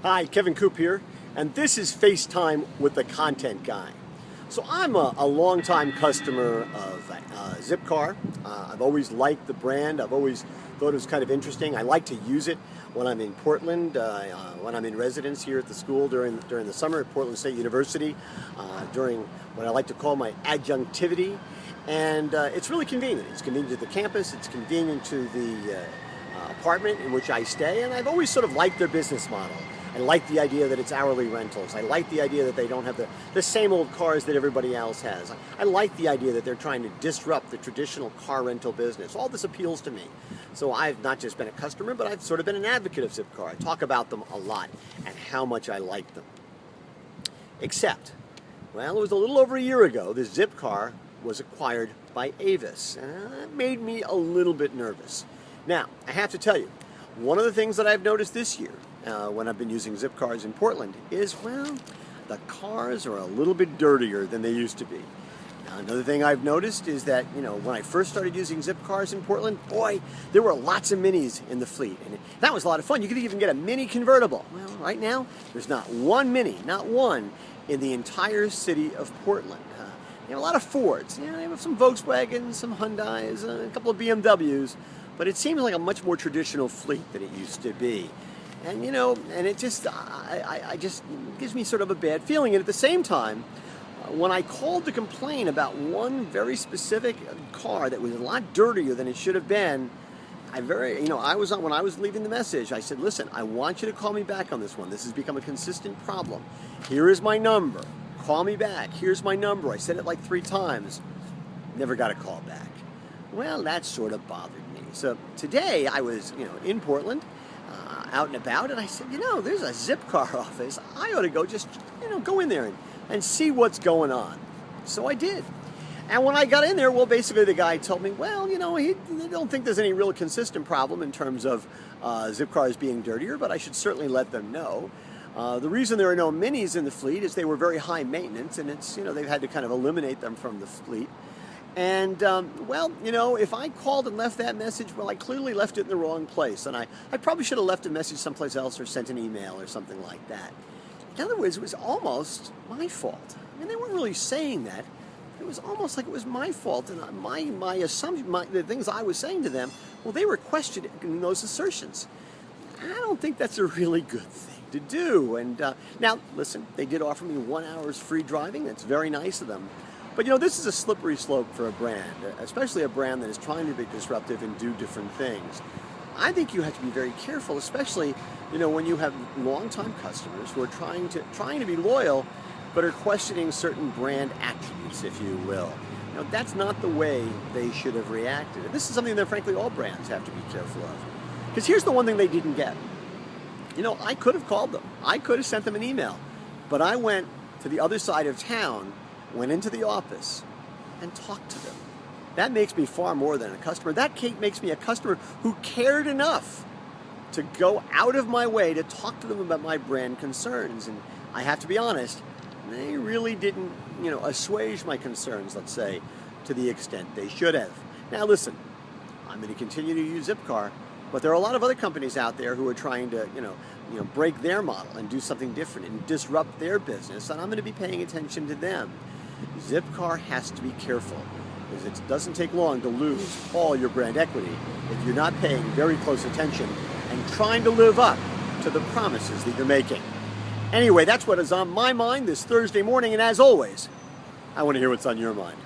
Hi, Kevin Coop here, and this is FaceTime with the Content Guy. So I'm a longtime customer of Zipcar. I've always liked the brand. I've always thought it was kind of interesting. I like to use it when I'm in Portland, when I'm in residence here at the school during the summer at Portland State University, during what I like to call my adjunctivity. And it's really convenient. It's convenient to the campus. It's convenient to the apartment in which I stay, and I've always sort of liked their business model. I like the idea that it's hourly rentals. I like the idea that they don't have the same old cars that everybody else has. I like the idea that they're trying to disrupt the traditional car rental business. All this appeals to me. So I've not just been a customer, but I've sort of been an advocate of Zipcar. I talk about them a lot and how much I like them. Except, well, it was a little over a year ago, this Zipcar was acquired by Avis. And that made me a little bit nervous. Now, I have to tell you, one of the things that I've noticed this year when I've been using Zipcars in Portland is, well, the cars are a little bit dirtier than they used to be. Now, another thing I've noticed is that, when I first started using Zipcars in Portland, boy, there were lots of minis in the fleet. And that was a lot of fun. You could even get a mini convertible. Well, right now, there's not one mini, not one, in the entire city of Portland. They have a lot of Fords. They have some Volkswagens, some Hyundais, a couple of BMWs. But it seems like a much more traditional fleet than it used to be. And, and it just, I just gives me sort of a bad feeling. And at the same time, when I called to complain about one very specific car that was a lot dirtier than it should have been, when I was leaving the message, I said, listen, I want you to call me back on this one. This has become a consistent problem. Here is my number. Call me back. Here's my number. I said it like 3 times. Never got a call back. Well, that sort of bothered me. So today I was, in Portland, out and about, and I said, there's a Zipcar office. I ought to go go in there and see what's going on. So I did. And when I got in there, well, basically the guy told me, well, he don't think there's any real consistent problem in terms of Zipcars being dirtier, but I should certainly let them know. The reason there are no minis in the fleet is they were very high maintenance, and it's, they've had to kind of eliminate them from the fleet. And, if I called and left that message, well, I clearly left it in the wrong place. And I probably should have left a message someplace else or sent an email or something like that. In other words, it was almost my fault. I mean, they weren't really saying that. It was almost like it was my fault. And my assumption, the things I was saying to them, well, they were questioning those assertions. I don't think that's a really good thing to do. And now, listen, they did offer me 1 hour's free driving. That's very nice of them. But this is a slippery slope for a brand, especially a brand that is trying to be disruptive and do different things. I think you have to be very careful, especially when you have longtime customers who are trying to be loyal, but are questioning certain brand attributes, if you will. That's not the way they should have reacted. And this is something that, frankly, all brands have to be careful of. Because here's the one thing they didn't get. I could have called them. I could have sent them an email. But I went to the other side of town, went into the office, and talked to them. That makes me far more than a customer. That makes me a customer who cared enough to go out of my way to talk to them about my brand concerns. And I have to be honest, they really didn't, assuage my concerns, let's say, to the extent they should have. Now listen, I'm going to continue to use Zipcar, but there are a lot of other companies out there who are trying to, break their model and do something different and disrupt their business, and I'm going to be paying attention to them. Zipcar has to be careful, because it doesn't take long to lose all your brand equity if you're not paying very close attention and trying to live up to the promises that you're making. Anyway, that's what is on my mind this Thursday morning, and as always, I want to hear what's on your mind.